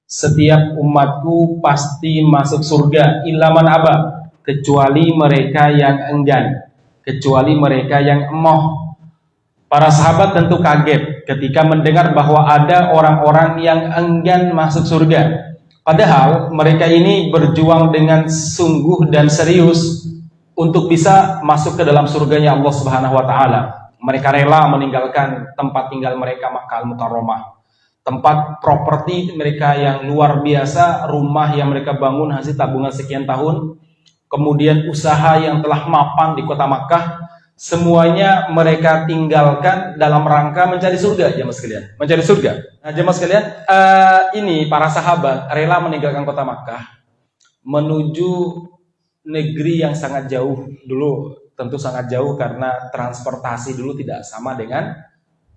setiap umatku pasti masuk surga illa man aba, kecuali mereka yang enggan, kecuali mereka yang emoh. Para sahabat tentu kaget ketika mendengar bahwa ada orang-orang yang enggan masuk surga. Padahal mereka ini berjuang dengan sungguh dan serius untuk bisa masuk ke dalam surganya Allah Subhanahu wa taala. Mereka rela meninggalkan tempat tinggal mereka Makkah Al-Mukarramah, tempat properti mereka yang luar biasa, rumah yang mereka bangun hasil tabungan sekian tahun, kemudian usaha yang telah mapan di kota Makkah, semuanya mereka tinggalkan dalam rangka mencari surga, jemaah sekalian. Mencari surga. Nah, jemaah sekalian, ini para sahabat rela meninggalkan kota Makkah menuju negeri yang sangat jauh. Dulu tentu sangat jauh karena transportasi dulu tidak sama dengan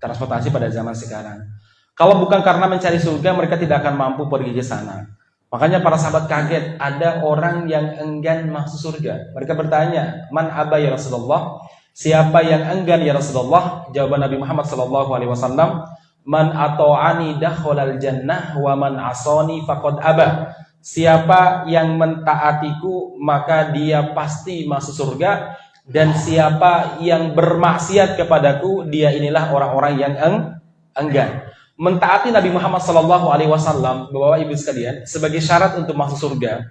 transportasi pada zaman sekarang. Kalau bukan karena mencari surga, mereka tidak akan mampu pergi ke sana. Makanya para sahabat kaget, ada orang yang enggan masuk surga. Mereka bertanya, "Man aba ya Rasulullah?" Siapa yang enggan ya Rasulullah? Jawaban Nabi Muhammad SAW, "Man ata'ani dakhalal jannah wa man asani faqad aba." Siapa yang mentaatiku maka dia pasti masuk surga, dan siapa yang bermaksiat kepadaku dia inilah orang-orang yang enggan. Mentaati Nabi Muhammad SAW, Bapak Ibu sekalian, sebagai syarat untuk masuk surga,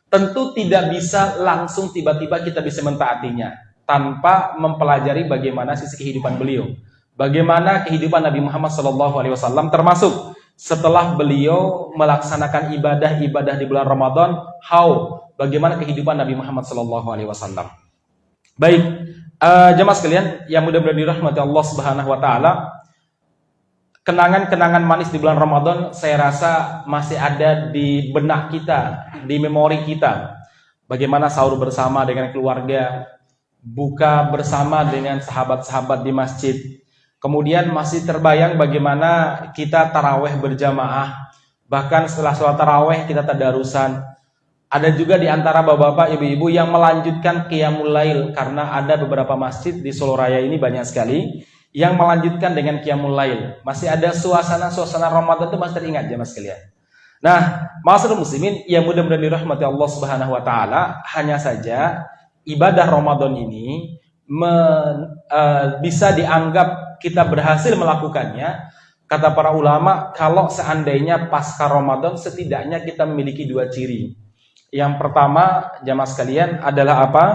tentu tidak bisa langsung tiba-tiba kita bisa mentaatinya tanpa mempelajari bagaimana sisi kehidupan beliau, bagaimana kehidupan Nabi Muhammad SAW, termasuk setelah beliau melaksanakan ibadah-ibadah di bulan Ramadan, bagaimana kehidupan Nabi Muhammad SAW. Baik, jemaah sekalian yang mudah-mudahan dirahmati Allah Subhanahu wa taala, kenangan-kenangan manis di bulan Ramadan saya rasa masih ada di benak kita, di memori kita. Bagaimana sahur bersama dengan keluarga, buka bersama dengan sahabat-sahabat di masjid. Kemudian masih terbayang bagaimana kita taraweh berjamaah. Bahkan setelah sholat taraweh kita tadarusan. Ada juga di antara bapak-bapak, ibu-ibu yang melanjutkan qiyamul lail, karena ada beberapa masjid di Solo Raya ini banyak sekali yang melanjutkan dengan qiyamul lail. Masih ada suasana Ramadan itu masih teringat jemaah sekalian. Nah, ma'asyiral muslimin yang mudah-mudahan dirahmati Allah Subhanahu wa taala, hanya saja ibadah Ramadan ini bisa dianggap kita berhasil melakukannya, kata para ulama, kalau seandainya pasca Ramadan setidaknya kita memiliki dua ciri. Yang pertama, jamaah sekalian, adalah apa?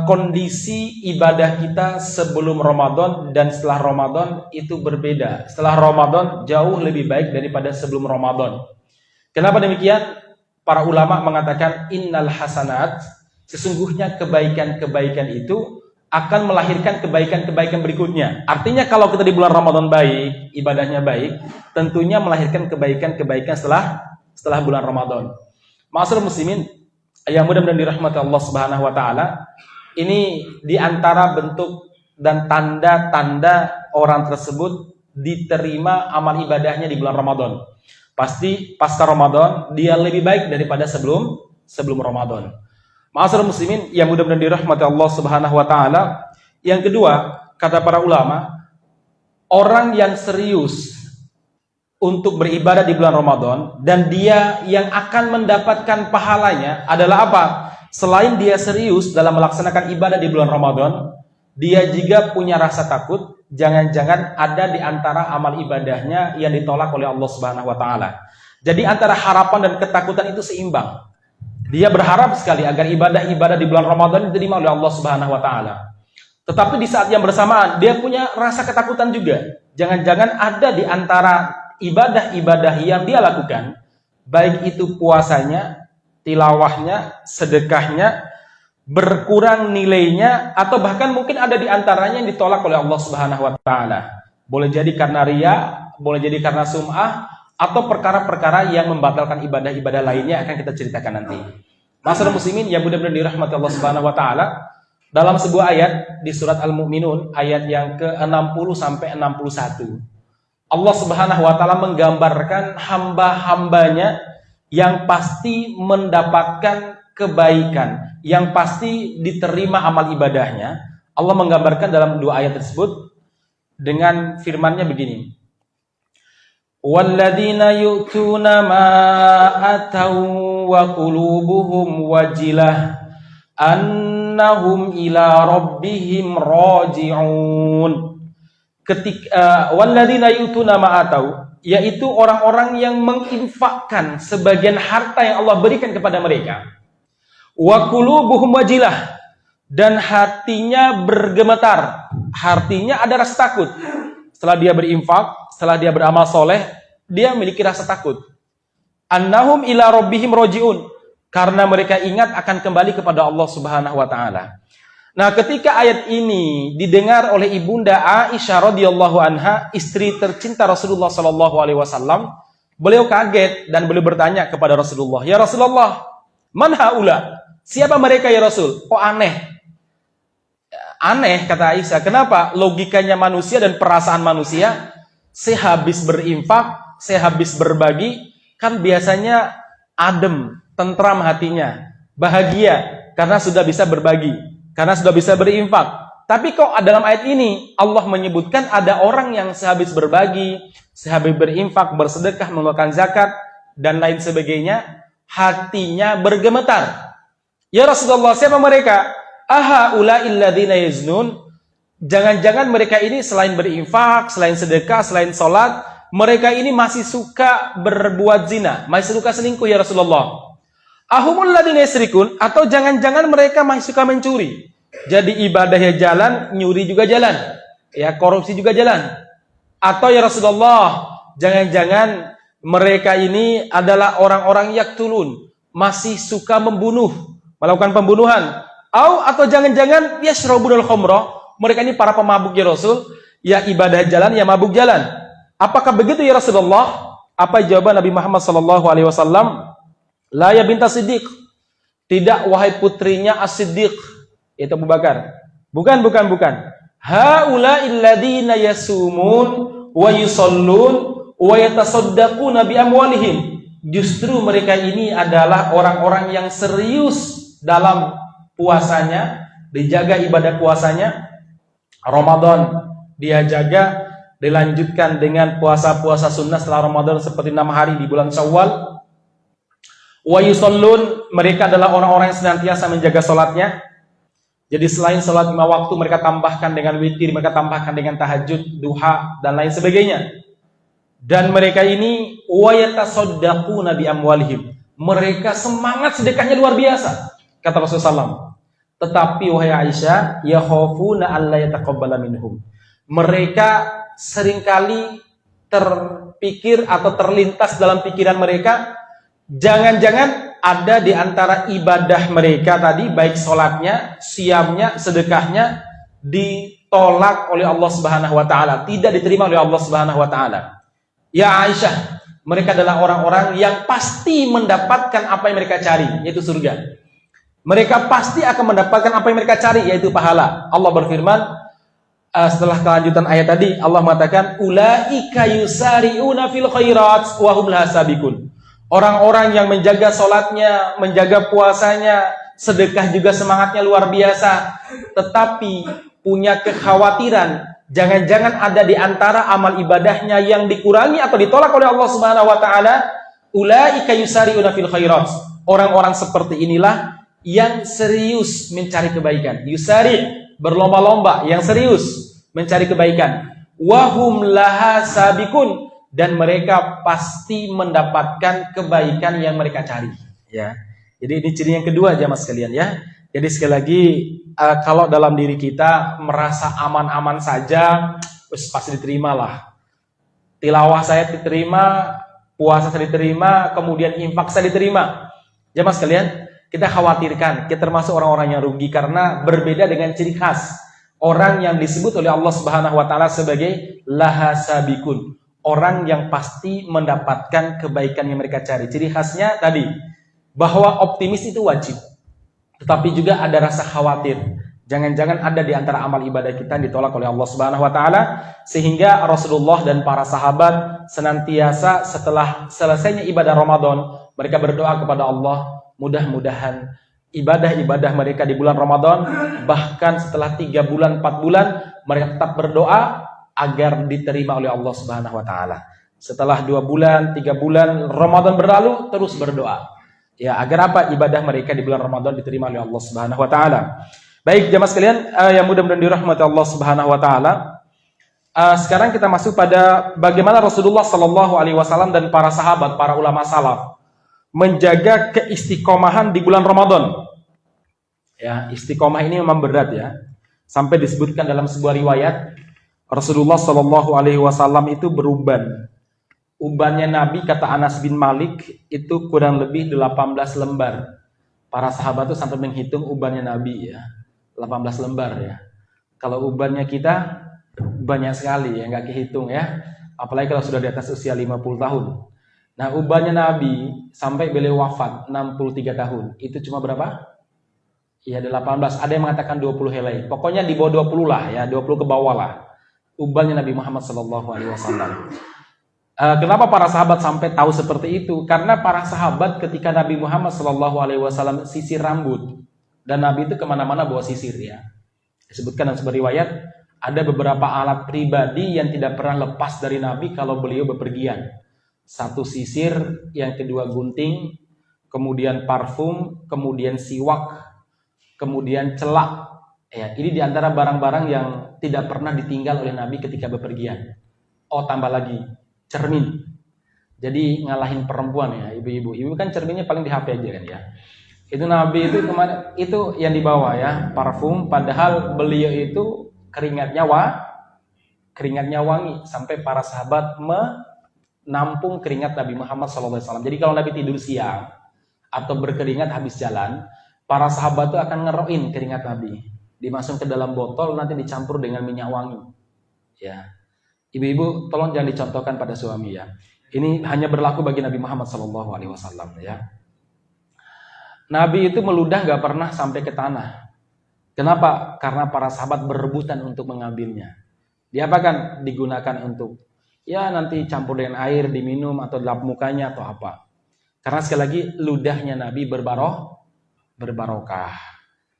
Kondisi ibadah kita sebelum Ramadan dan setelah Ramadan itu berbeda. Setelah Ramadan jauh lebih baik daripada sebelum Ramadan. Kenapa demikian? Para ulama mengatakan innal hasanat, sesungguhnya kebaikan-kebaikan itu akan melahirkan kebaikan-kebaikan berikutnya. Artinya kalau kita di bulan Ramadan baik, ibadahnya baik, tentunya melahirkan kebaikan-kebaikan setelah bulan Ramadan. Ma'asyiral muslimin yang mudah-mudahan dirahmati Allah Subhanahu wa taala, ini di antara bentuk dan tanda-tanda orang tersebut diterima amal ibadahnya di bulan Ramadan. Pasti pasca Ramadan dia lebih baik daripada sebelum Ramadan. Ma'asyiral muslimin yang mudah-mudahan dirahmati Allah Subhanahu wa taala, yang kedua, kata para ulama, orang yang serius untuk beribadah di bulan Ramadan dan dia yang akan mendapatkan pahalanya adalah apa? Selain dia serius dalam melaksanakan ibadah di bulan Ramadan, dia juga punya rasa takut jangan-jangan ada di antara amal ibadahnya yang ditolak oleh Allah Subhanahu wa taala. Jadi antara harapan dan ketakutan itu seimbang. Dia berharap sekali agar ibadah-ibadah di bulan Ramadan diterima oleh Allah Subhanahu wa taala. Tetapi di saat yang bersamaan dia punya rasa ketakutan juga. Jangan-jangan ada di antara ibadah-ibadah yang dia lakukan, baik itu puasanya, tilawahnya, sedekahnya, berkurang nilainya, atau bahkan mungkin ada di antaranya yang ditolak oleh Allah Subhanahu wa taala. Boleh jadi karena riya, boleh jadi karena sum'ah, atau perkara-perkara yang membatalkan ibadah-ibadah lainnya akan kita ceritakan nanti. Ma'asyiral muslimin yang mudah-mudahan dirahmati Allah Subhanahu wa taala, dalam sebuah ayat di surat Al-Mu'minun ayat yang ke-60 sampai 61, Allah Subhanahu wa taala menggambarkan hamba-hambanya yang pasti mendapatkan kebaikan, yang pasti diterima amal ibadahnya. Allah menggambarkan dalam dua ayat tersebut dengan firman-Nya begini. walladzina yu'tuna ma atau wa qulubuhum wajilah annahum ila rabbihim raji'un. Ketika walladzina yu'tuna ma atau, yaitu orang-orang yang menginfakkan sebagian harta yang Allah berikan kepada mereka. Wa qulubuhum wajilah, dan hatinya bergemetar, hatinya ada rasa takut. Setelah dia berinfak, setelah dia beramal soleh, dia memiliki rasa takut. Annahum ila rabbihim raji'un, karena mereka ingat akan kembali kepada Allah Subhanahu wa taala. Nah, ketika ayat ini didengar oleh Ibunda Aisyah radhiyallahu anha, istri tercinta Rasulullah sallallahu alaihi wasallam, beliau kaget dan beliau bertanya kepada Rasulullah, "Ya Rasulullah, man haula?" Siapa mereka ya Rasul? Kok aneh? Aneh, kata Aisyah. Kenapa? Logikanya manusia dan perasaan manusia, sehabis berinfak, sehabis berbagi, kan biasanya adem, tentram hatinya, bahagia karena sudah bisa berbagi, karena sudah bisa berinfak. Tapi kok dalam ayat ini Allah menyebutkan ada orang yang sehabis berbagi, sehabis berinfak, bersedekah, mengeluarkan zakat dan lain sebagainya, hatinya bergemetar. Ya Rasulullah, siapa mereka? Aha ula'il ladzina yaznun. Jangan-jangan mereka ini selain berinfak, selain sedekah, selain sholat, mereka ini masih suka berbuat zina, masih suka selingkuh ya Rasulullah. Ahumul ladzina yasrikun, atau jangan-jangan mereka masih suka mencuri. Jadi ibadahnya jalan, nyuri juga jalan, ya korupsi juga jalan. Atau ya Rasulullah, jangan-jangan mereka ini adalah orang-orang yaktulun, masih suka membunuh, melakukan pembunuhan. Atau jangan-jangan yashrabunal khamra, mereka ini para pemabuk ya Rasul, ya ibadah jalan, ya mabuk jalan. Apakah begitu ya Rasulullah? Apa jawaban Nabi Muhammad sallallahu alaihi wasallam? La ya binta Siddiq. Tidak wahai putrinya As-Siddiq, yaitu Abu Bakar. Bukan. Haula'il ladzina yasumun wa yusallun wa yatasaddaquna bi amwalihim. Justru mereka ini adalah orang-orang yang serius dalam puasanya, dijaga ibadah puasanya. Ramadan dia jaga, dilanjutkan dengan puasa-puasa sunnah setelah Ramadan seperti 6 hari di bulan Syawal. Wa yusallun, mereka adalah orang-orang yang senantiasa menjaga salatnya. Jadi selain salat 5 waktu, mereka tambahkan dengan witir, mereka tambahkan dengan tahajud, duha dan lain sebagainya. Dan mereka ini wa yatasaddaquna bi amwalihim. Mereka semangat sedekahnya luar biasa, kata Rasulullah SAW. Tetapi wahai Aisyah, yakhafuna alla yataqabbala minhum. Mereka seringkali terpikir atau terlintas dalam pikiran mereka, jangan-jangan ada di antara ibadah mereka tadi, baik sholatnya, siamnya, sedekahnya, ditolak oleh Allah Subhanahu wa taala, tidak diterima oleh Allah Subhanahu wa taala. Ya Aisyah, mereka adalah orang-orang yang pasti mendapatkan apa yang mereka cari, yaitu surga. Mereka pasti akan mendapatkan apa yang mereka cari, yaitu pahala. Allah berfirman, setelah kelanjutan ayat tadi, Allah mengatakan, ulaika yusari'una fil khairat wa hum laha sabiqun. Orang-orang yang menjaga sholatnya, menjaga puasanya, sedekah juga semangatnya luar biasa, tetapi punya kekhawatiran, jangan-jangan ada di antara amal ibadahnya yang dikurangi atau ditolak oleh Allah Subhanahu wa taala. Ulaika yusari'una fil khairat. Orang-orang seperti inilah yang serius mencari kebaikan. Yusari, berlomba-lomba, yang serius mencari kebaikan. Wahum laha sabikun, dan mereka pasti mendapatkan kebaikan yang mereka cari. Ya, jadi ini ciri yang kedua jamaah sekalian ya. Jadi sekali lagi, kalau dalam diri kita merasa aman-aman saja, pasti diterima lah. Tilawah saya diterima, puasa saya diterima, kemudian infak saya diterima. Jamaah sekalian, kita khawatirkan, kita termasuk orang-orang yang rugi karena berbeda dengan ciri khas orang yang disebut oleh Allah Subhanahu wa taala sebagai laha sabikun, orang yang pasti mendapatkan kebaikan yang mereka cari. Ciri khasnya tadi bahwa optimis itu wajib, tetapi juga ada rasa khawatir. Jangan-jangan ada di antara amal ibadah kita yang ditolak oleh Allah Subhanahu wa taala, sehingga Rasulullah dan para sahabat senantiasa setelah selesainya ibadah Ramadan, mereka berdoa kepada Allah, mudah-mudahan ibadah-ibadah mereka di bulan Ramadan, bahkan setelah 3 bulan, 4 bulan, mereka tetap berdoa agar diterima oleh Allah Subhanahu wa taala. Setelah 2 bulan, 3 bulan Ramadan berlalu, terus berdoa. Ya, agar apa? Ibadah mereka di bulan Ramadan diterima oleh Allah Subhanahu wa taala. Baik, jemaah sekalian yang mudah-mudahan dirahmati Allah Subhanahu wa taala. Sekarang kita masuk pada bagaimana Rasulullah sallallahu alaihi wasallam dan para sahabat, para ulama salaf menjaga keistiqomahan di bulan Ramadan. Ya, istiqomah ini memang berat ya. Sampai disebutkan dalam sebuah riwayat Rasulullah sallallahu alaihi wasallam itu beruban. Ubannya Nabi, kata Anas bin Malik, itu kurang lebih 18 lembar. Para sahabat itu sampai menghitung ubannya Nabi ya. 18 lembar ya. Kalau ubannya kita banyak sekali ya, nggak kehitung ya. Apalagi kalau sudah di atas usia 50 tahun. Nah, ubannya Nabi sampai beliau wafat 63 tahun. Itu cuma berapa? Ya, 18. Ada yang mengatakan 20 helai. Pokoknya di bawah 20 lah ya, 20 ke bawah lah. Ubannya Nabi Muhammad sallallahu alaihi wasallam. Kenapa para sahabat sampai tahu seperti itu? Karena para sahabat ketika Nabi Muhammad sallallahu alaihi wasallam sisir rambut, dan Nabi itu kemana-mana bawa sisir ya. Disebutkan dalam sebuah riwayat, ada beberapa alat pribadi yang tidak pernah lepas dari Nabi kalau beliau bepergian. Satu sisir, yang kedua gunting, kemudian parfum, kemudian siwak, kemudian celak. Ya, ini diantara barang-barang yang tidak pernah ditinggal oleh Nabi ketika bepergian. Oh, tambah lagi, cermin. Jadi ngalahin perempuan ya, ibu-ibu. Ibu kan cerminnya paling di HP aja kan ya. Itu Nabi itu kemana? Itu yang dibawa ya, parfum. Padahal beliau itu keringatnya wangi sampai para sahabat menampung keringat Nabi Muhammad SAW. Jadi kalau Nabi tidur siang atau berkeringat habis jalan, para sahabat itu akan ngeroin keringat Nabi, dimasukkan ke dalam botol, nanti dicampur dengan minyak wangi. Ya, ibu-ibu tolong jangan dicontohkan pada suami ya. Ini hanya berlaku bagi Nabi Muhammad SAW ya. Nabi itu meludah nggak pernah sampai ke tanah. Kenapa? Karena para sahabat berebutan untuk mengambilnya. Diapakan? Digunakan untuk ya nanti campur dengan air, diminum atau lap mukanya atau apa. Karena sekali lagi ludahnya Nabi berbarokah.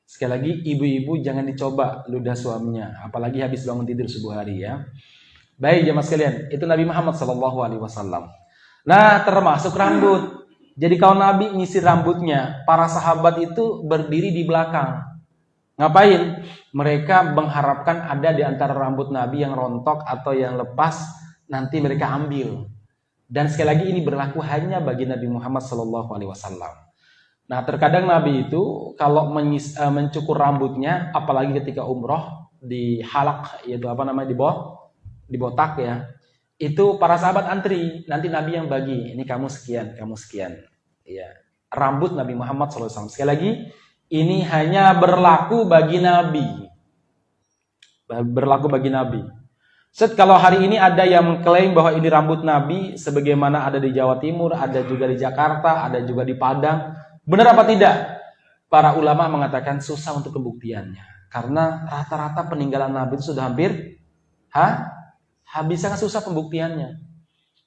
Sekali lagi ibu-ibu jangan dicoba ludah suaminya, apalagi habis bangun tidur subuh hari ya. Baik jemaah sekalian, itu Nabi Muhammad SAW. Nah, termasuk rambut. Jadi kalau Nabi nyisir rambutnya, para sahabat itu berdiri di belakang. Ngapain? Mereka mengharapkan ada di antara rambut Nabi yang rontok atau yang lepas, nanti mereka ambil. Dan sekali lagi ini berlaku hanya bagi Nabi Muhammad SAW. Nah, terkadang Nabi itu kalau mencukur rambutnya, apalagi ketika umroh di halak, yaitu apa namanya di botak ya, itu para sahabat antri, nanti Nabi yang bagi, ini kamu sekian, kamu sekian. Ya, rambut Nabi Muhammad SAW. Sekali lagi, ini hanya berlaku bagi Nabi. Berlaku bagi Nabi. Kalau hari ini ada yang mengklaim bahwa ini rambut Nabi, sebagaimana ada di Jawa Timur, ada juga di Jakarta, ada juga di Padang. Benar apa tidak? Para ulama mengatakan susah untuk pembuktiannya. Karena rata-rata peninggalan Nabi itu sudah hampir habis, sangat susah pembuktiannya.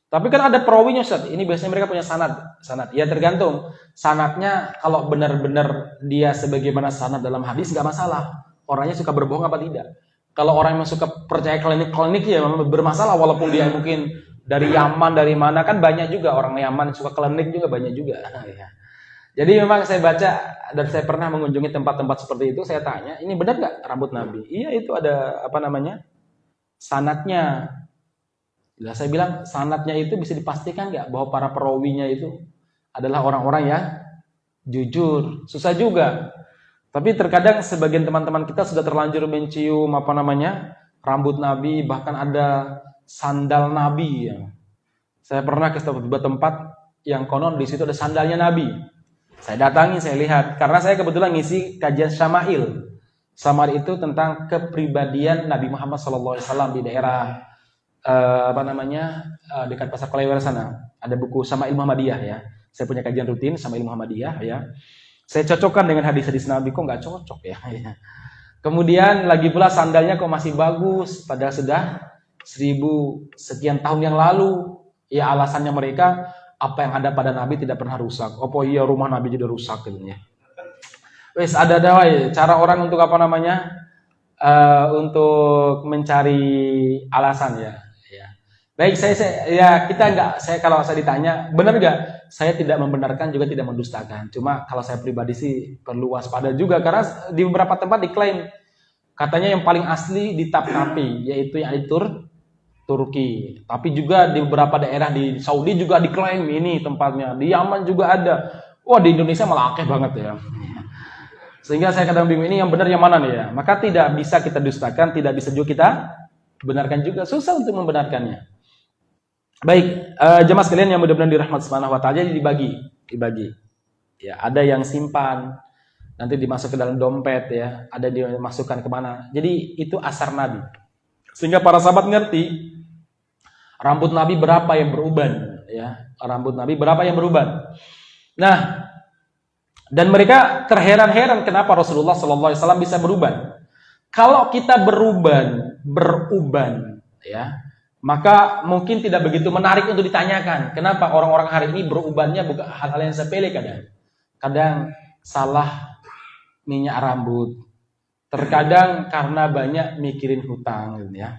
Tapi kan ada perawinya Ustaz. Ini biasanya mereka punya sanad. Ya tergantung. Sanadnya kalau benar-benar dia sebagaimana sanad dalam hadis nggak masalah. Orangnya suka berbohong apa tidak. Kalau orang yang suka percaya klinik ya bermasalah, walaupun dia mungkin dari Yaman, dari mana, kan banyak juga orang Yaman suka klinik juga banyak juga. Jadi memang saya baca dan saya pernah mengunjungi tempat-tempat seperti itu, saya tanya, ini benar nggak rambut Nabi? Iya, itu ada sanadnya. Nah, saya bilang sanadnya itu bisa dipastikan nggak bahwa para perawinya itu adalah orang-orang yang jujur? Susah juga. Tapi terkadang sebagian teman-teman kita sudah terlanjur mencium rambut Nabi, bahkan ada sandal Nabi ya. Saya pernah ke sebuah tempat yang konon di situ ada sandalnya Nabi. Saya datangi, saya lihat, karena saya kebetulan ngisi kajian Syama'il. Syama'il itu tentang kepribadian Nabi Muhammad SAW di daerah dekat Pasar Klewer sana. Ada buku Syama'il Muhammadiyah ya. Saya punya kajian rutin Syama'il Muhammadiyah ya. Saya cocokkan dengan hadis-hadis Nabi, kok nggak cocok ya. Kemudian lagi pula sandalnya kok masih bagus, padahal sudah 1000 sekian tahun yang lalu. Ya alasannya mereka, apa yang ada pada Nabi tidak pernah rusak. Oh iya, rumah Nabi jadi rusak gitu ya. Wes ada cara orang untuk untuk mencari alasan ya. Baik, saya kalau saya ditanya, benar nggak? Saya tidak membenarkan juga tidak mendustakan. Cuma kalau saya pribadi sih perlu waspada juga karena di beberapa tempat diklaim katanya yang paling asli di Tap-Tapi, yaitu yang di Turki. Tapi juga di beberapa daerah di Saudi juga diklaim ini tempatnya. Di Yaman juga ada. Wah, di Indonesia malah akeh banget ya. Sehingga saya kadang bingung ini yang benar yang mana nih ya. Maka tidak bisa kita dustakan, tidak bisa juga kita benarkan juga. Susah untuk membenarkannya. Baik, jemaah sekalian yang mudah-mudahan dirahmati Subhanahu wa taala, dibagi. Ya, ada yang simpan, nanti dimasuk ke dalam dompet ya, ada dimasukkan kemana. Jadi itu asar Nabi. Sehingga para sahabat ngerti rambut Nabi berapa yang beruban ya, rambut Nabi berapa yang beruban. Nah, dan mereka terheran-heran kenapa Rasulullah SAW bisa beruban. Kalau kita beruban ya, maka mungkin tidak begitu menarik untuk ditanyakan. Kenapa orang-orang hari ini berubannya bukan hal-hal yang sepele kadang. Kadang salah minyak rambut. Terkadang karena banyak mikirin hutang gitu ya.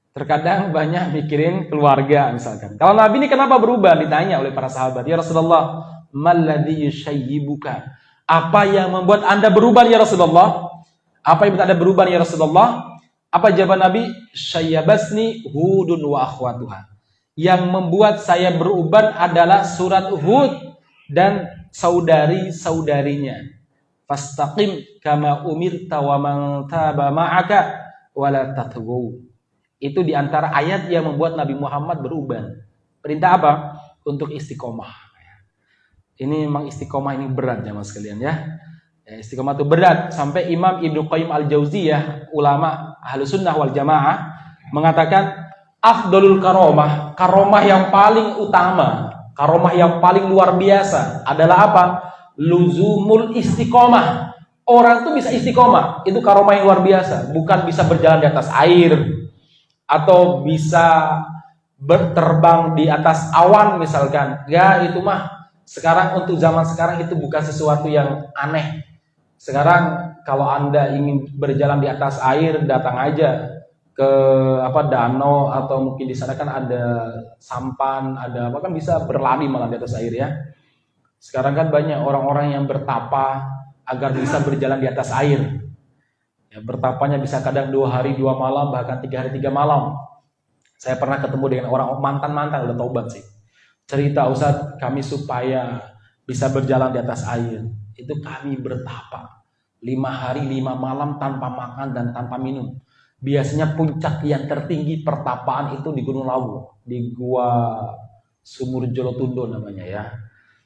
Terkadang banyak mikirin keluarga misalkan. Kalau Nabi ini kenapa beruban? Ditanya oleh para sahabat. Ya Rasulullah, malladhi yushayyibuka? Apa yang membuat Anda beruban ya Rasulullah? Apa yang membuat Anda beruban ya Rasulullah? Apa jawaban Nabi? Syayyabasni Hudun wa akhwatuha. Yang membuat saya beruban adalah surat Hud dan saudari-saudarinya. Fastaqim kama umirta wa man taba ma'aka wala tatghaw. Itu diantara ayat yang membuat Nabi Muhammad beruban. Perintah apa? Untuk istiqomah. Ini memang istiqomah ini berat ya mas sekalian ya. Istiqomah itu berat sampai Imam Ibnu Qayyim Al-Jauziyah, ulama Ahlus Sunnah wal Jamaah mengatakan afdalul karomah, karomah yang paling utama, karomah yang paling luar biasa adalah apa? Luzumul istiqomah. Orang tuh bisa istiqomah, itu karomah yang luar biasa, bukan bisa berjalan di atas air atau bisa berterbang di atas awan misalkan. Ya itu mah sekarang untuk zaman sekarang itu bukan sesuatu yang aneh. Sekarang kalau Anda ingin berjalan di atas air, datang aja ke danau atau mungkin di sana kan ada sampan, ada apa kan bisa berlari malah di atas air ya. Sekarang kan banyak orang-orang yang bertapa agar bisa berjalan di atas air. Ya, bertapanya bisa kadang 2 hari 2 malam, bahkan 3 hari 3 malam. Saya pernah ketemu dengan orang mantan-mantan udah taubat sih. Cerita, Ustaz, kami supaya bisa berjalan di atas air itu kami bertapa 5 hari 5 malam tanpa makan dan tanpa minum. Biasanya puncak yang tertinggi pertapaan itu di Gunung Lawu, di Gua Sumur Jolotundo namanya ya.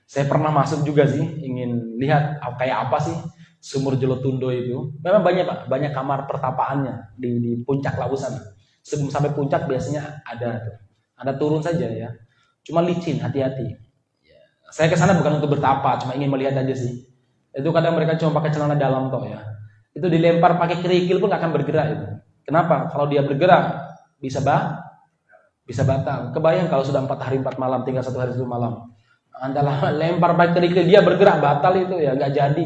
Saya pernah masuk juga sih, ingin lihat kayak apa sih Sumur Jolotundo itu. Memang banyak Pak, banyak kamar pertapaannya di puncak Lawu sana. Sebelum sampai puncak biasanya ada tuh. Anda turun saja ya. Cuma licin, hati-hati. Saya ke sana bukan untuk bertapa, cuma ingin melihat aja sih. Itu kadang mereka cuma pakai celana dalam toh ya. Itu dilempar pakai kerikil pun akan bergerak itu. Kenapa? Kalau dia bergerak bisa batal. Kebayang kalau sudah 4 hari 4 malam tinggal 1 hari 1 malam. Anda lempar pakai kerikil dia bergerak batal itu ya nggak jadi.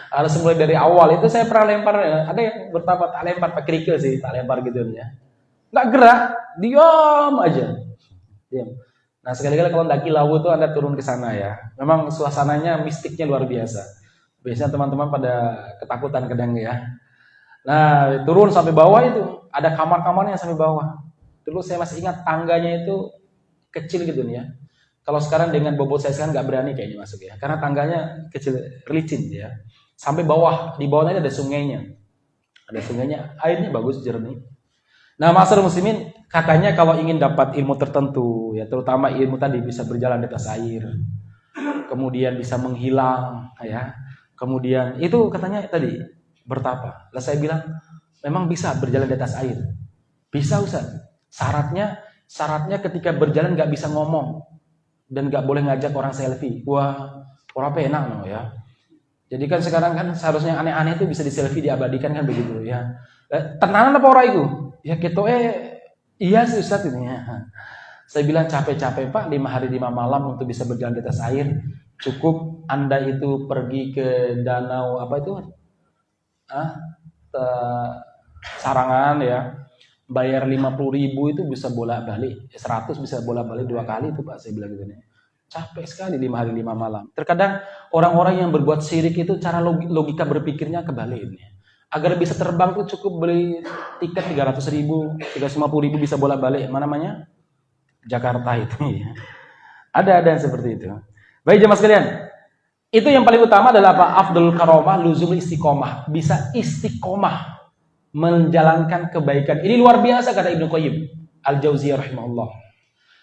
Harus mulai dari awal. Itu saya pernah lempar. Ada yang bertapa tak lempar pakai kerikil sih, tak lempar gitu ya. Nggak gerak, diam aja. Diam. Nah sekali-kali kalau mendaki Lawu itu Anda turun ke sana ya. Memang suasananya mistiknya luar biasa. Biasanya teman-teman pada ketakutan kadang ya. Nah turun sampai bawah itu ada kamar-kamarnya sampai bawah. Dulu saya masih ingat tangganya itu kecil gitu nih ya. Kalau sekarang dengan bobot saya sekarang nggak berani kayaknya masuk ya. Karena tangganya kecil, licin ya. Sampai bawah, di bawahnya ada sungainya. Ada sungainya, airnya bagus, jernih. Nah, masyarakat muslimin katanya kalau ingin dapat ilmu tertentu, ya terutama ilmu tadi bisa berjalan di atas air, kemudian bisa menghilang, ya, kemudian itu katanya tadi bertapa. Lah saya bilang memang bisa berjalan di atas air, bisa Ustaz. Syaratnya ketika berjalan nggak bisa ngomong dan nggak boleh ngajak orang selfie. Wah, orang penak no ya. Jadi kan sekarang kan seharusnya aneh-aneh itu bisa di selfie diabadikan kan begitu ya. Tenanan apa orang itu? Ya gitu iya sih Ustaz ini ya. Saya bilang capek-capek Pak 5 hari 5 malam untuk bisa berjalan di atas air. Cukup Anda itu pergi ke danau apa itu? Sarangan ya. bayar 50.000 itu bisa bolak-balik, 100 bisa bolak-balik 2 kali itu Pak, saya bilang gitu nih. Capek sekali 5 hari 5 malam. Terkadang orang-orang yang berbuat syirik itu cara logika berpikirnya kebalik ini. Agar bisa terbang tuh cukup beli tiket 300.000, 350.000 bisa bolak-balik. Mana namanya? Jakarta itu ya. Ada yang seperti itu. Baik jemaah sekalian. Itu yang paling utama adalah apa? Afdhul karomah, luzumul istiqomah. Bisa istiqomah menjalankan kebaikan. Ini luar biasa kata Ibnu Qayyim Al-Jauziyah rahimahullah.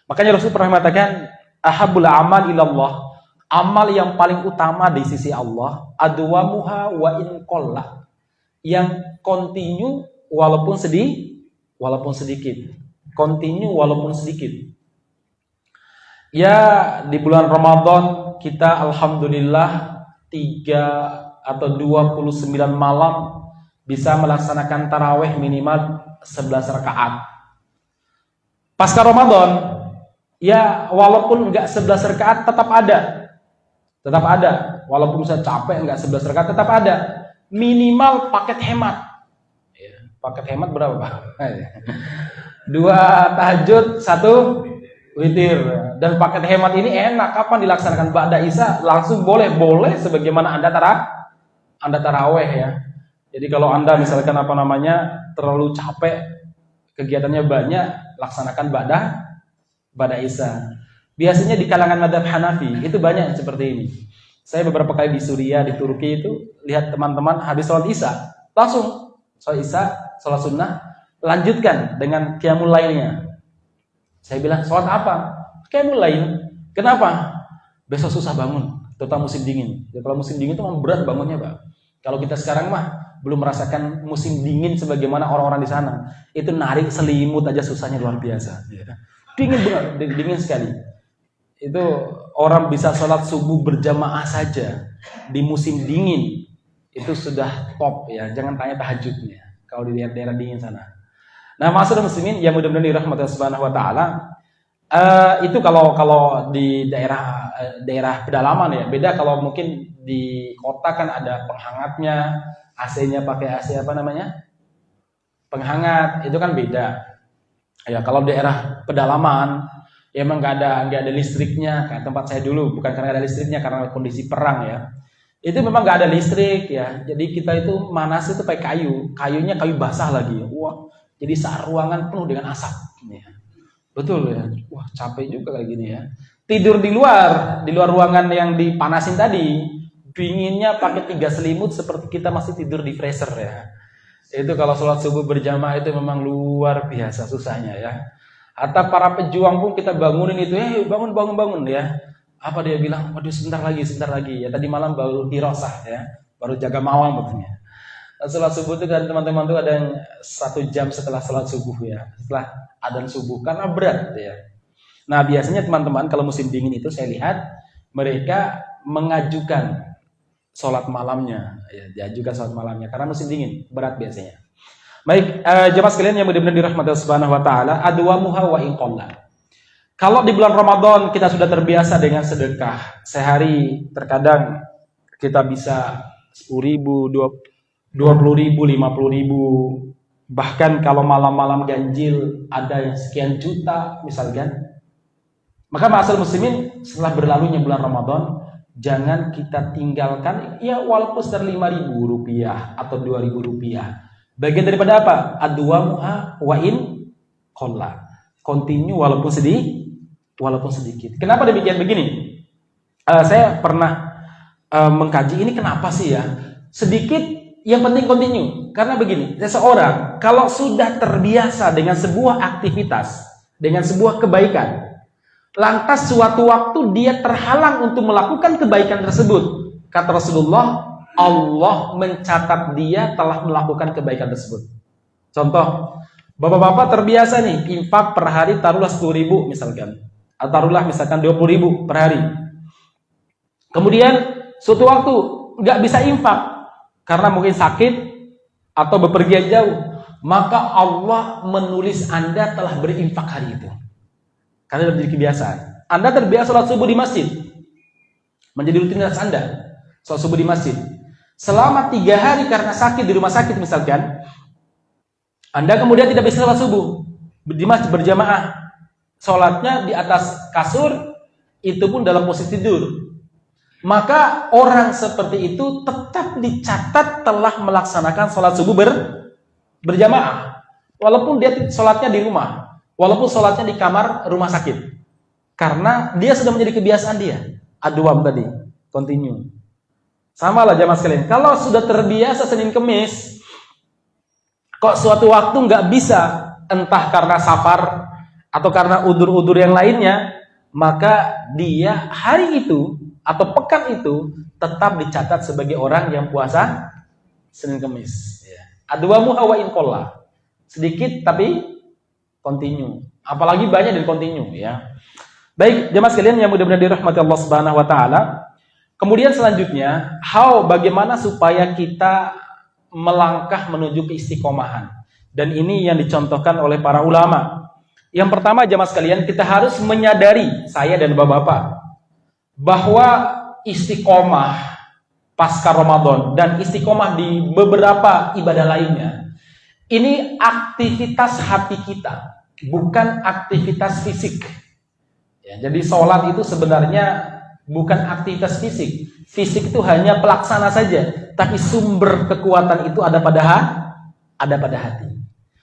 Makanya Rasul pernah mengatakan, ahabul amal ilallah, amal yang paling utama di sisi Allah, adwamuha wa in qalla, yang continue walaupun sedikit. Continue walaupun sedikit. Ya, di bulan Ramadan kita alhamdulillah 3 atau 29 malam bisa melaksanakan tarawih minimal 11 rakaat. Pasca Ramadan, ya walaupun enggak 11 rakaat tetap ada. Walaupun saya capek enggak 11 rakaat tetap ada. Minimal paket hemat. Ya, paket hemat berapa Pak? 2 tahajud, 1 witir. Dan paket hemat ini enak, kapan dilaksanakan? Ba'da Isya langsung boleh sebagaimana Anda tarawih ya. Jadi kalau Anda misalkan terlalu capek, kegiatannya banyak, laksanakan ba'da Isya. Biasanya di kalangan mazhab Hanafi itu banyak seperti ini. Saya beberapa kali di Suriah, di Turki itu lihat teman-teman habis sholat Isya, langsung sholat Isya, sholat sunnah, lanjutkan dengan qiyamul lailnya. Saya bilang, sholat apa? Qiyamul lail. Kenapa? Besok susah bangun, terutama musim dingin. Ya, kalau musim dingin itu memang berat bangunnya, Pak. Kalau kita sekarang belum merasakan musim dingin sebagaimana orang-orang di sana. Itu narik selimut aja susahnya luar biasa. Dingin banget, dingin sekali. Itu orang bisa sholat subuh berjamaah saja di musim dingin. Itu sudah top ya. Jangan tanya tahajudnya kalau di daerah dingin sana. Nah, maksud muslimin yang mudah-mudahan dirahmati Subhanahu wa taala, itu kalau di daerah pedalaman ya. Beda kalau mungkin di kota kan ada penghangatnya, AC-nya pakai AC penghangat, itu kan beda. Ya, kalau daerah pedalaman ya emang nggak ada listriknya kayak tempat saya dulu, bukan karena ada listriknya, karena kondisi perang ya. Itu memang nggak ada listrik ya. Jadi kita itu manas itu pakai kayunya kayu basah lagi. Wah, jadi ruangan penuh dengan asap ya. Betul ya. Wah, capek juga kayak gini ya. Tidur di luar ruangan yang dipanasin tadi, dinginnya pakai 3 selimut seperti kita masih tidur di freezer ya. Itu kalau sholat subuh berjamaah itu memang luar biasa susahnya ya. Atau para pejuang pun kita bangunin itu, bangun ya. Apa dia bilang? Waduh, sebentar lagi. Ya tadi malam baru dirosah ya, baru jaga mawang betulnya. Sholat subuh itu kan teman-teman tuh ada yang 1 jam setelah sholat subuh ya, setelah adzan subuh, karena berat ya. Nah biasanya teman-teman kalau musim dingin itu saya lihat mereka mengajukan sholat malamnya, ya, diajukan sholat malamnya karena musim dingin berat biasanya. Baik, jemaah sekalian yang mudah-mudahan dirahmati Subhanahu wa taala, adwamuha wa in qalla. Kalau di bulan Ramadan kita sudah terbiasa dengan sedekah, sehari terkadang kita bisa 10.000, 20.000, 50.000, bahkan kalau malam-malam ganjil ada yang sekian juta misalkan. Maka ma'asyiral muslimin, setelah berlalunya bulan Ramadan, jangan kita tinggalkan ya walaupun sekitar 5.000 rupiah atau 2.000 rupiah. Bagian daripada apa? Adwamuha wa in qalla. Continue walaupun sedikit. Kenapa demikian begini? Saya pernah mengkaji ini kenapa sih ya? Sedikit yang penting continue. Karena begini, seseorang kalau sudah terbiasa dengan sebuah aktivitas, dengan sebuah kebaikan, lantas suatu waktu dia terhalang untuk melakukan kebaikan tersebut, kata Rasulullah, Allah mencatat dia telah melakukan kebaikan tersebut. Contoh, bapak-bapak terbiasa nih infak per hari taruhlah 10.000 misalkan, atau taruhlah misalkan 20.000 per hari. Kemudian suatu waktu nggak bisa infak karena mungkin sakit atau bepergian jauh, maka Allah menulis Anda telah berinfak hari itu. Karena sudah menjadi kebiasaan. Anda terbiasa sholat subuh di masjid, menjadi rutinitas Anda sholat subuh di masjid. Selama 3 hari karena sakit di rumah sakit misalkan, Anda kemudian tidak bisa sholat subuh di masjid berjamaah, sholatnya di atas kasur, itu pun dalam posisi tidur. Maka orang seperti itu tetap dicatat telah melaksanakan sholat subuh berjamaah, walaupun dia sholatnya di rumah, walaupun sholatnya di kamar rumah sakit, karena dia sudah menjadi kebiasaan dia. Adwam tadi, continue. Sama lah jamaah sekalian. Kalau sudah terbiasa Senin Kemis, kok suatu waktu nggak bisa, entah karena safar atau karena udur-udur yang lainnya, maka dia hari itu atau pekan itu tetap dicatat sebagai orang yang puasa Senin Kemis. Adwamu hawa in qalla. Sedikit tapi continue. Apalagi banyak dan continue ya. Baik, jemaah sekalian yang mudah-mudahan dirahmati Allah Subhanahu wa taala. Kemudian selanjutnya, bagaimana supaya kita melangkah menuju keistiqomahan. Dan ini yang dicontohkan oleh para ulama. Yang pertama jemaah sekalian, kita harus menyadari, saya dan Bapak-bapak, bahwa istiqomah pasca Ramadan dan istiqomah di beberapa ibadah lainnya, ini aktivitas hati kita, bukan aktivitas fisik. Ya, jadi sholat itu sebenarnya bukan aktivitas fisik. Fisik itu hanya pelaksana saja, tapi sumber kekuatan itu ada pada hati.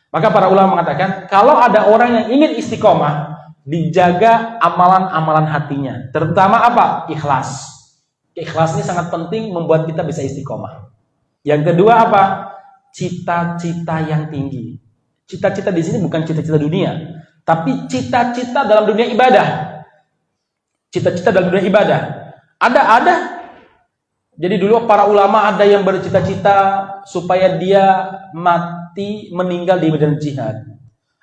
Maka para ulama mengatakan, kalau ada orang yang ingin istiqomah, dijaga amalan-amalan hatinya, terutama apa? Ikhlas. Ikhlas ini sangat penting membuat kita bisa istiqomah. Yang kedua apa? Cita-cita yang tinggi. Cita-cita di sini bukan cita-cita dunia, tapi cita-cita dalam dunia ibadah. Cita-cita dalam dunia ibadah. Ada. Jadi dulu para ulama ada yang bercita-cita supaya dia mati meninggal di medan jihad.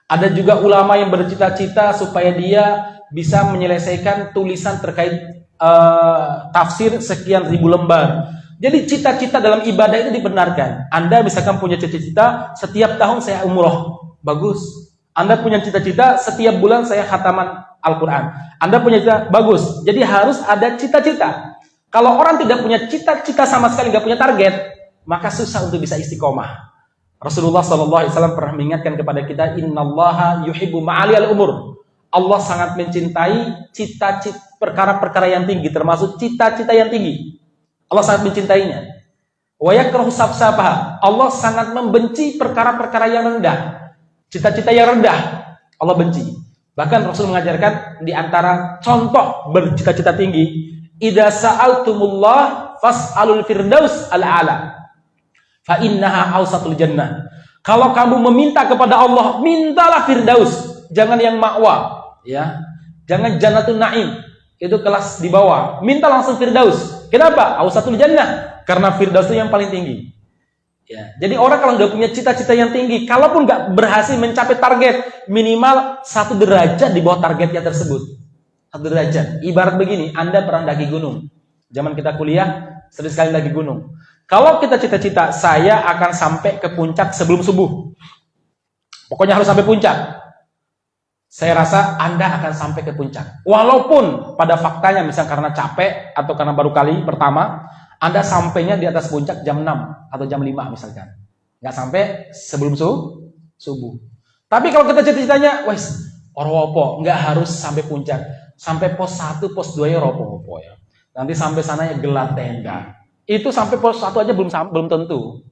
Ada juga ulama yang bercita-cita supaya dia bisa menyelesaikan tulisan terkait tafsir sekian ribu lembar. Jadi cita-cita dalam ibadah itu dibenarkan. Anda misalkan punya cita-cita setiap tahun saya umroh, bagus. Anda punya cita-cita setiap bulan saya khataman Al-Quran. Anda punya cita, bagus. Jadi harus ada cita-cita. Kalau orang tidak punya cita-cita sama sekali, nggak punya target, maka susah untuk bisa istiqomah. Rasulullah SAW pernah mengingatkan kepada kita, Innallaha yuhibbu ma'aliyal umur. Allah sangat mencintai cita-cita perkara-perkara yang tinggi, termasuk cita-cita yang tinggi. Allah sangat mencintainya. Wa yakrahu safsafaha. Allah sangat membenci perkara-perkara yang rendah. Cita-cita yang rendah Allah benci. Bahkan Rasul mengajarkan di antara contoh bercita-cita tinggi, idza sa'altumullah fas'alul firdaus al-a'la. Fa innaha awsatul jannah. Kalau kamu meminta kepada Allah, mintalah firdaus, jangan yang ma'wa, ya. Jangan jannatul na'im, itu kelas di bawah. Minta langsung firdaus. Kenapa? Awsatul jannah, karena firdaus itu yang paling tinggi. Ya. Jadi orang kalau nggak punya cita-cita yang tinggi, kalaupun nggak berhasil mencapai target, minimal 1 derajat di bawah targetnya tersebut. 1 derajat. Ibarat begini, Anda pernah daki gunung. Zaman kita kuliah, sering sekali daki gunung. Kalau kita cita-cita, saya akan sampai ke puncak sebelum subuh. Pokoknya harus sampai puncak. Saya rasa Anda akan sampai ke puncak. Walaupun pada faktanya, misalnya karena capek atau karena baru kali pertama, Anda sampainya di atas puncak jam 6 atau jam 5 misalkan. Nggak sampai sebelum subuh. Tapi kalau kita cita-citanya, wes, oropo, nggak harus sampai puncak. Sampai pos 1, pos 2 ya ropo-ropo ya. Nanti sampai sana ya gelar tenda. Itu sampai pos 1 aja belum tentu.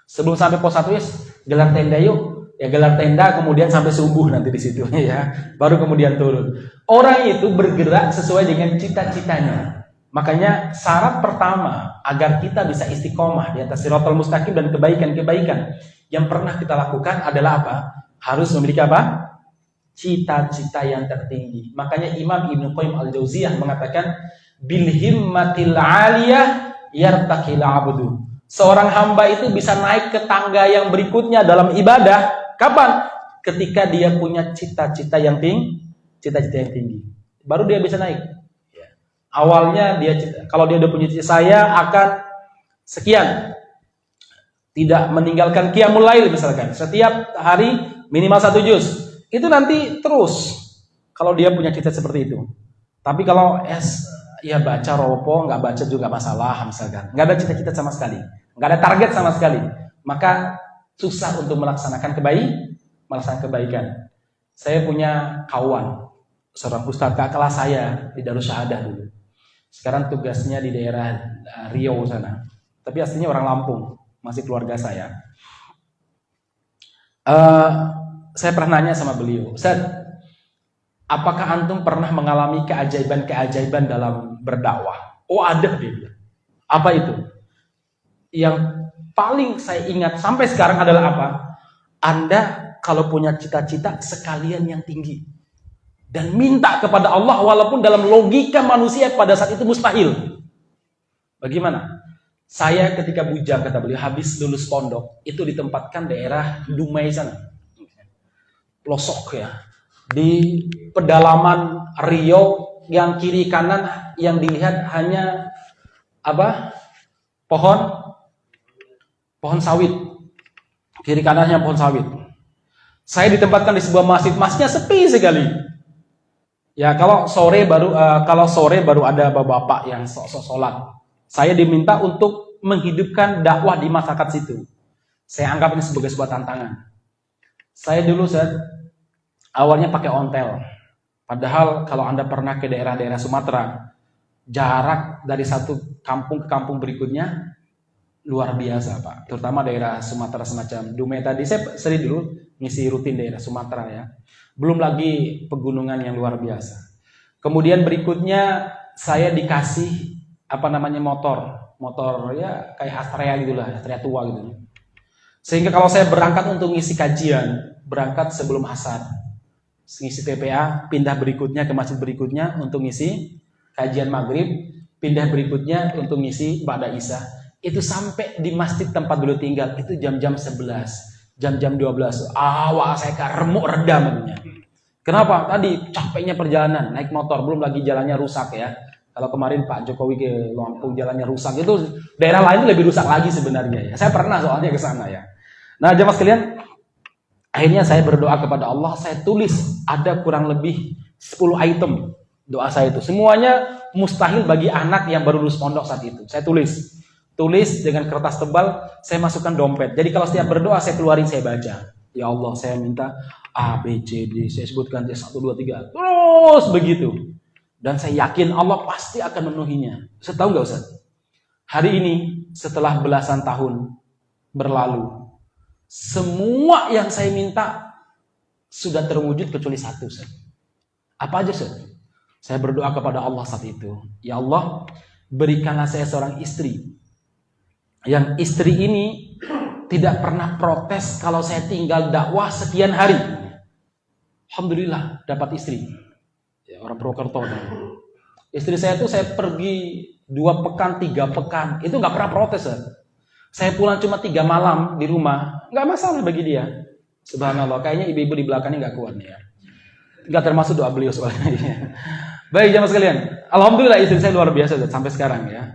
Sebelum sampai pos 1 ya gelar tenda yuk. Ya gelar tenda kemudian sampai subuh nanti di situ ya. Baru kemudian turun. Orang itu bergerak sesuai dengan cita-citanya. Makanya syarat pertama agar kita bisa istiqomah di atas shiratal mustaqim dan kebaikan-kebaikan yang pernah kita lakukan adalah apa? Harus memiliki apa? Cita-cita yang tertinggi. Makanya Imam Ibnu Qayyim Al-Jauziyah mengatakan bil himmatil 'aliyah yartaqil 'abdu. Seorang hamba itu bisa naik ke tangga yang berikutnya dalam ibadah. Kapan? Ketika dia punya cita-cita yang tinggi. Baru dia bisa naik. Awalnya kalau dia udah punya cita, saya akan sekian, tidak meninggalkan qiyamul lail misalkan, setiap hari minimal 1 juz, itu nanti terus kalau dia punya cita seperti itu. Tapi kalau ya baca ropo, nggak baca juga masalah misalkan, nggak ada cita-cita sama sekali, nggak ada target sama sekali, maka susah untuk melaksanakan melaksanakan kebaikan. Saya punya kawan, seorang ustadz kakak kelas saya di Darussyahadah dulu. Sekarang tugasnya di daerah Riau sana. Tapi aslinya orang Lampung, masih keluarga saya. Saya pernah nanya sama beliau, Ustaz, apakah antum pernah mengalami keajaiban-keajaiban dalam berdakwah? Oh ada, dia bilang. Apa itu? Yang paling saya ingat sampai sekarang adalah apa? Anda kalau punya cita-cita sekalian yang tinggi dan minta kepada Allah walaupun dalam logika manusia pada saat itu mustahil. Bagaimana? Saya ketika bujang, kata beliau, habis lulus pondok itu ditempatkan daerah Dumai sana, pelosok ya, di pedalaman Riau yang kiri kanan yang dilihat hanya apa? Pohon sawit. Kiri kanannya pohon sawit. Saya ditempatkan di sebuah masjid, masjidnya sepi sekali. Ya kalau sore baru ada bapak-bapak yang sholat. Saya diminta untuk menghidupkan dakwah di masyarakat situ. Saya anggap ini sebagai sebuah tantangan. Saya dulu awalnya pakai ontel. Padahal kalau Anda pernah ke daerah-daerah Sumatera, jarak dari satu kampung ke kampung berikutnya luar biasa, Pak. Terutama daerah Sumatera semacam Dumai tadi. Saya sering dulu ngisi rutin daerah Sumatera ya. Belum lagi pegunungan yang luar biasa. Kemudian berikutnya saya dikasih motor ya kayak Astrea gitulah, Astrea tua gitu. Sehingga kalau saya berangkat untuk ngisi kajian, berangkat sebelum asar, ngisi TPA, pindah berikutnya ke masjid berikutnya untuk ngisi kajian maghrib, pindah berikutnya untuk ngisi ba'da isya. Itu sampai di masjid tempat dulu tinggal itu jam-jam 11, jam-jam 12. Awak saya remuk redam. Kenapa? Tadi capeknya perjalanan, naik motor, belum lagi jalannya rusak ya. Kalau kemarin Pak Jokowi ke Lampung jalannya rusak, itu daerah lain itu lebih rusak lagi sebenarnya ya. Saya pernah soalnya ke sana ya. Nah, jemaah sekalian, akhirnya saya berdoa kepada Allah, saya tulis ada kurang lebih 10 item doa saya itu. Semuanya mustahil bagi anak yang baru lulus pondok saat itu. Saya tulis dengan kertas tebal, saya masukkan dompet. Jadi kalau setiap berdoa saya keluarin, saya baca. Ya Allah, saya minta A, B, C, D, saya sebutkan 1, 2, 3. Terus begitu. Dan saya yakin Allah pasti akan memenuhinya. Saya tahu nggak Ustaz? Hari ini setelah belasan tahun berlalu, semua yang saya minta sudah terwujud kecuali satu Ustaz. Apa aja Ustaz? Saya berdoa kepada Allah saat itu. Ya Allah, berikanlah saya seorang istri. Yang istri ini tidak pernah protes kalau saya tinggal dakwah sekian hari. Alhamdulillah dapat istri. Ya, orang Purwokerto. Istri saya tuh saya pergi 2 pekan, 3 pekan, itu nggak pernah protes. Saya pulang cuma 3 malam di rumah, nggak masalah bagi dia. Subhanallah, kayaknya ibu-ibu di belakangnya nggak kuat nih ya. Nggak termasuk doa beliau soalnya. Baik jamaah sekalian, alhamdulillah istri saya luar biasa sampai sekarang ya.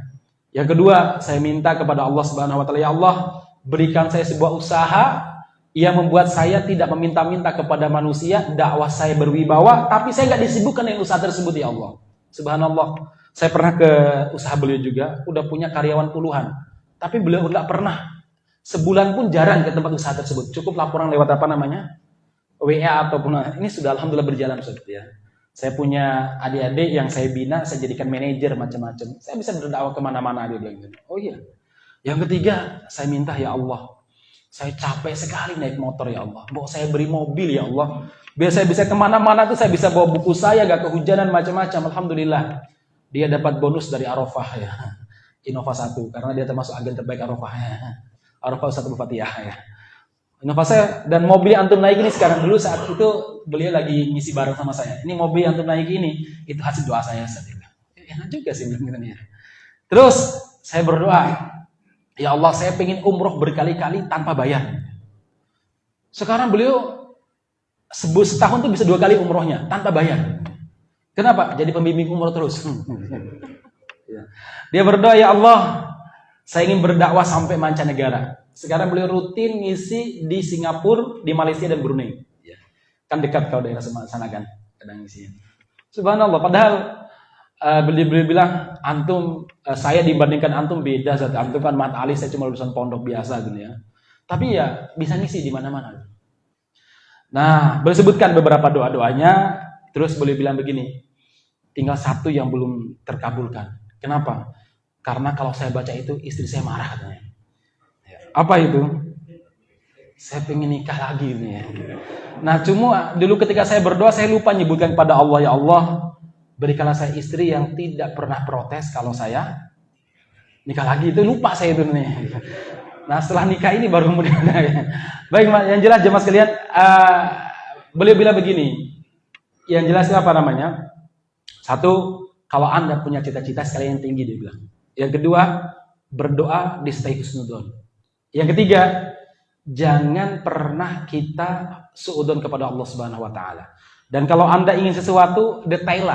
Yang kedua, saya minta kepada Allah Subhanahu wa taala, ya Allah, berikan saya sebuah usaha yang membuat saya tidak meminta-minta kepada manusia, dakwah saya berwibawa, tapi saya nggak disibukkan dengan usaha tersebut ya Allah. Subhanallah, saya pernah ke usaha beliau juga, udah punya karyawan puluhan, tapi beliau nggak pernah sebulan pun jarang ke tempat usaha tersebut. Cukup laporan lewat WA ataupun ini sudah alhamdulillah berjalan seperti ya. Saya punya adik-adik yang saya bina, saya jadikan manajer macam-macam. Saya bisa berdakwah kemana-mana, dia bilang gitu. Oh iya. Yang ketiga, saya minta ya Allah, saya capek sekali naik motor ya Allah. Mau saya beri mobil ya Allah. Biar saya bisa kemana-mana tuh saya bisa bawa buku saya, gak kehujanan macam-macam. Alhamdulillah. Dia dapat bonus dari Arafah ya. Innova 1 karena dia termasuk agen terbaik Arafah ya. Arafah 1 Fatihah ya. Innova saya dan mobil yang antum naik ini sekarang, dulu saat itu beliau lagi ngisi bareng sama saya. Ini mobil yang antum naik ini itu hasil doa saya saat itu. Enak juga sih ya. Terus saya berdoa, ya Allah, saya pengen umroh berkali-kali tanpa bayar. Sekarang beliau setahun tuh bisa 2 kali umrohnya tanpa bayar. Kenapa? Jadi pembimbing umroh terus. Dia berdoa, ya Allah, saya ingin berdakwah sampai mancanegara. Sekarang beliau rutin ngisi di Singapura, di Malaysia dan Brunei. Kan dekat kalau daerah sana kan, kadang ngisi. Subhanallah, padahal beliau bilang, antum, saya dibandingkan antum beda, antum kan mat alis, saya cuma lulusan pondok biasa gitu ya. Tapi ya bisa ngisi di mana-mana. Nah, boleh sebutkan beberapa doa-doanya, terus boleh bilang begini, tinggal satu yang belum terkabulkan. Kenapa? Karena kalau saya baca itu istri saya marah katanya. Apa itu? Saya pengen nikah lagi ini ya. Nah, cuma dulu ketika saya berdoa saya lupa nyebutkan kepada Allah, ya Allah, berikanlah saya istri yang tidak pernah protes kalau saya nikah lagi. Itu lupa saya itu nih. Nah, setelah nikah ini baru kemudian ya. Baik, yang jelas jemaah sekalian, beliau bilang begini. Yang jelas apa namanya? Satu, kalau Anda punya cita-cita sekalian yang tinggi dia bilang. Yang kedua, berdoa disertai husnudzon. Yang ketiga, jangan pernah kita suudzon kepada Allah Subhanahu wa taala. Dan kalau Anda ingin sesuatu, detail.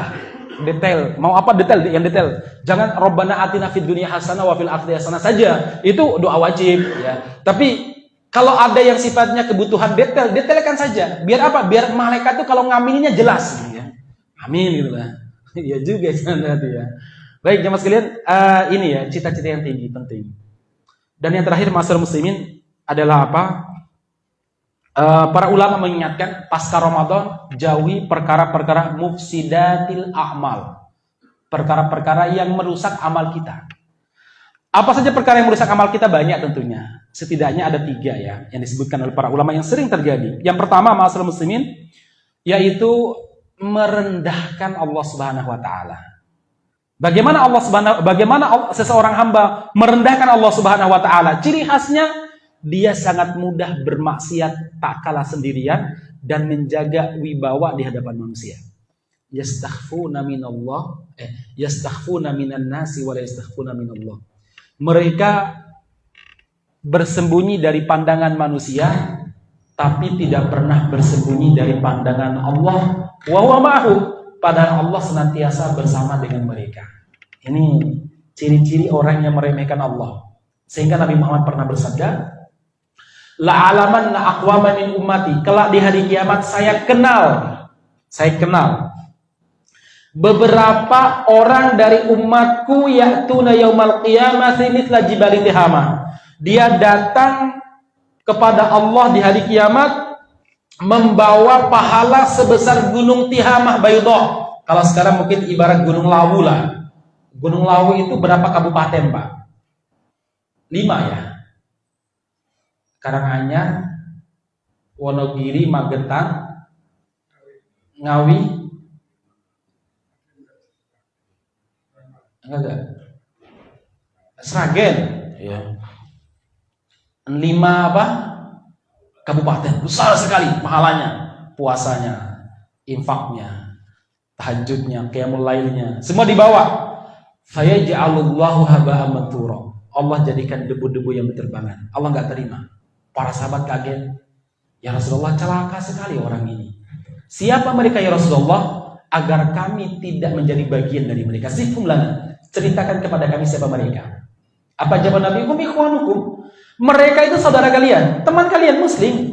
Mau apa detail? Yang detail. Jangan Rabbana atina fid dunya hasanah wa fil akhirati hasanah saja. Itu doa wajib ya. Tapi kalau ada yang sifatnya kebutuhan detailkan saja. Biar apa? Biar malaikat tuh kalau ngamininnya jelas gitu ya. Amin gitu lah. Iya juga nanti ya. Baik jemaah sekalian, ini ya cita-cita yang tinggi penting. Dan yang terakhir masyarakat muslimin adalah apa? Para ulama mengingatkan pasca Ramadan jauhi perkara-perkara mufsidatil a'mal. Perkara-perkara yang merusak amal kita. Apa saja perkara yang merusak amal kita? Banyak tentunya. Setidaknya ada 3 ya yang disebutkan oleh para ulama yang sering terjadi. Yang pertama masyarakat muslimin yaitu merendahkan Allah Subhanahu wa taala. Bagaimana seseorang hamba merendahkan Allah Subhanahu wa taala? Ciri khasnya dia sangat mudah bermaksiat tak kalah sendirian dan menjaga wibawa di hadapan manusia. Yastakhfuna minallah, yastakhfuna minan nasi wa la yastakhfuna minallah. Mereka bersembunyi dari pandangan manusia tapi tidak pernah bersembunyi dari pandangan Allah. Wa huwa ma'ahum, padahal Allah senantiasa bersama dengan mereka. Ini ciri-ciri orang yang meremehkan Allah. Sehingga Nabi Muhammad pernah bersabda, la'alaman aqwaman min ummati, kelak di hari kiamat saya kenal beberapa orang dari umatku ya'tuna yaumal qiyamati mithla jibali tihama. Dia datang kepada Allah di hari kiamat membawa pahala sebesar gunung Tihamah Baydah. Kalau sekarang mungkin ibarat gunung Lawu lah. Gunung Lawu itu berapa kabupaten, Pak? 5 ya. Karanganyar, Wonogiri, Magetan, Ngawi, enggak. Sragen, ya. 5 apa? Kabupaten besar sekali pahalanya, puasanya, infaknya, tahajudnya, qiyamul lailnya, semua dibawa. Fayaj'alullahu haba'an mansura. Allah jadikan debu-debu yang berterbangan. Allah enggak terima. Para sahabat kaget. Ya Rasulullah, celaka sekali orang ini. Siapa mereka ya Rasulullah? Agar kami tidak menjadi bagian dari mereka. Sifhum lana. Ceritakan kepada kami siapa mereka. Apa jawaban Nabi? Hum ikhwanukum. Mereka itu saudara kalian, teman kalian muslim.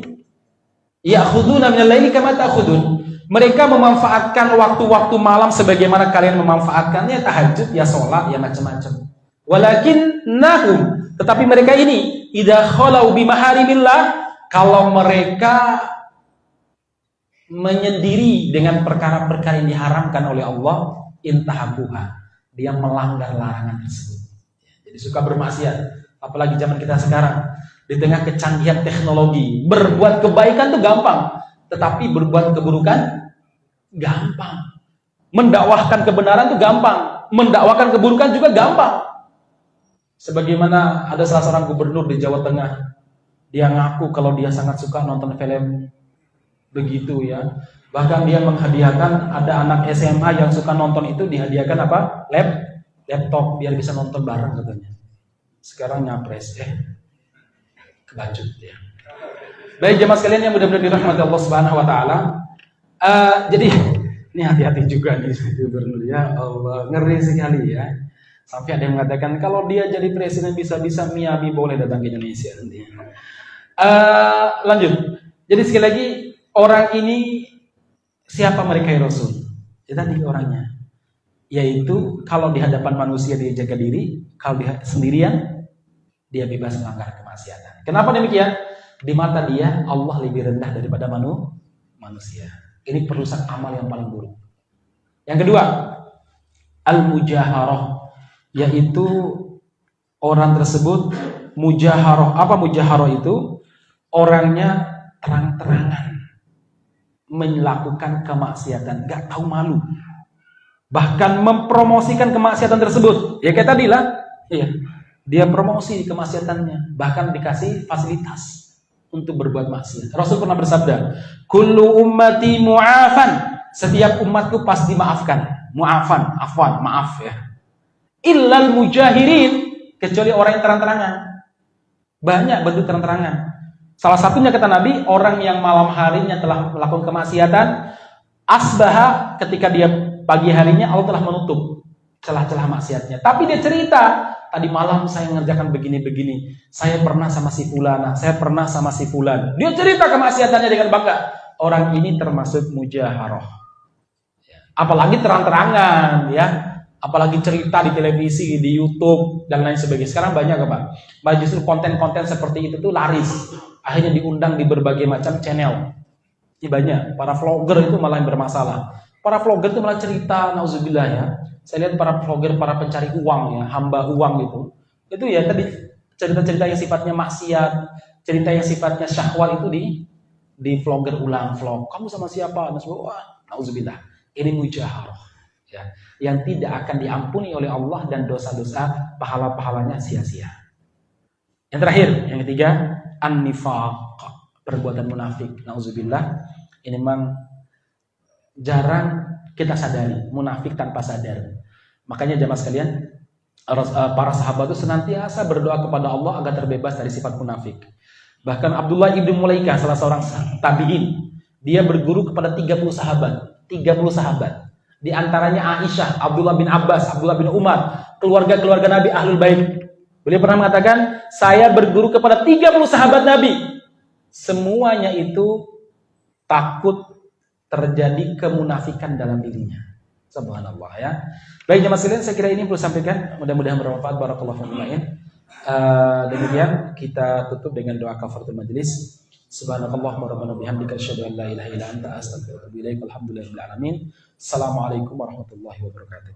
Ya'khuduna minal laili kama ta'khudun. Mereka memanfaatkan waktu-waktu malam sebagaimana kalian memanfaatkannya, tahajud, ya sholat, ya macam-macam. Walakin nahum, tetapi mereka ini idza khalau bimaharimillah, kalau mereka menyendiri dengan perkara-perkara yang diharamkan oleh Allah, intahabuha, dia melanggar larangan tersebut. Jadi suka bermaksiat. Apalagi zaman kita sekarang, di tengah kecanggihan teknologi, berbuat kebaikan itu gampang, tetapi berbuat keburukan gampang. Mendakwahkan kebenaran itu gampang, mendakwakan keburukan juga gampang. Sebagaimana ada salah seorang gubernur di Jawa Tengah, dia ngaku kalau dia sangat suka nonton film begitu ya. Bahkan dia menghadiahkan, ada anak SMA yang suka nonton itu, dihadiahkan apa? Laptop biar bisa nonton bareng katanya. Sekarang nyapres, kebacut ya. Baik jemaah sekalian yang mudah-mudahan dirahmati Allah Subhanahu wa taala. Jadi ini hati-hati juga nih gubernur ya. Allah, ngeri sekali ya. Sampai ada yang mengatakan kalau dia jadi presiden bisa-bisa Miyabi boleh datang ke Indonesia nanti. Lanjut. Jadi sekali lagi, orang ini siapa mereka ya Rasul? Ya tadi orangnya. Yaitu kalau di hadapan manusia dia jaga diri, kalau dia sendirian dia bebas melanggar kemaksiatan. Kenapa demikian? Di mata dia Allah lebih rendah daripada manusia. Ini perusak amal yang paling buruk. Yang kedua, al-mujaharah, yaitu orang tersebut mujaharah. Apa mujaharah itu? Orangnya terang-terangan melakukan kemaksiatan, gak tahu malu, bahkan mempromosikan kemaksiatan tersebut. Ya kayak tadi lah, iya, dia promosi kemaksiatannya, bahkan dikasih fasilitas untuk berbuat maksiat. Rasul pernah bersabda, kullu ummati mu'afan, setiap umatku pasti maafkan. Mu'afan, afwan, maaf ya. Illal mujahirin, kecuali orang yang terang-terangan. Banyak bentuk terang-terangan. Salah satunya kata Nabi, orang yang malam harinya telah melakukan kemaksiatan, asbaha, ketika dia pagi harinya Allah telah menutup celah-celah maksiatnya. Tapi dia cerita, tadi malam saya mengerjakan begini-begini, saya pernah sama si fulana, saya pernah sama si fulan. Dia cerita kemaksiatannya dengan bangga. Orang ini termasuk mujaharah. Apalagi terang-terangan, ya. Apalagi cerita di televisi, di YouTube dan lain sebagainya. Sekarang banyak apa? Justru konten-konten seperti itu tuh laris. Akhirnya diundang di berbagai macam channel. Ini banyak. Para vlogger itu malah yang bermasalah. Para vlogger itu malah cerita, nauzubillah ya. Saya lihat para vlogger, para pencari uang ya, hamba uang gitu. Itu ya tadi cerita-cerita yang sifatnya maksiat, cerita yang sifatnya syahwat itu di vlogger ulang vlog. Kamu sama siapa? Wah, nauzubillah. Ini mujaharah, ya, yang tidak akan diampuni oleh Allah dan dosa-dosa pahala-pahalanya sia-sia. Yang terakhir, yang ketiga, an-nifaq, perbuatan munafik. Nauzubillah. Ini memang jarang kita sadari, munafik tanpa sadar. Makanya jamaah sekalian, para sahabat itu senantiasa berdoa kepada Allah agar terbebas dari sifat munafik. Bahkan Abdullah ibnu Mulaikah, salah seorang tabi'in, dia berguru kepada 30 sahabat. 30 sahabat. Di antaranya Aisyah, Abdullah bin Abbas, Abdullah bin Umar, keluarga-keluarga Nabi Ahlul Bait. Beliau pernah mengatakan, saya berguru kepada 30 sahabat Nabi. Semuanya itu takut terjadi kemunafikan dalam dirinya. Subhanallah ya. Baik jemaah sekalian, saya kira ini perlu sampaikan. Mudah-mudahan bermanfaat. Barakallahu fiikum. Demikian kita tutup dengan doa kafaratul majelis. Subhanakallahumma rabbana bihamdika asyhadu an la ilaha illa anta astaghfiruka wa atubu ilaik. Alhamdulillahirabbil alamin. Assalamualaikum warahmatullahi wabarakatuh.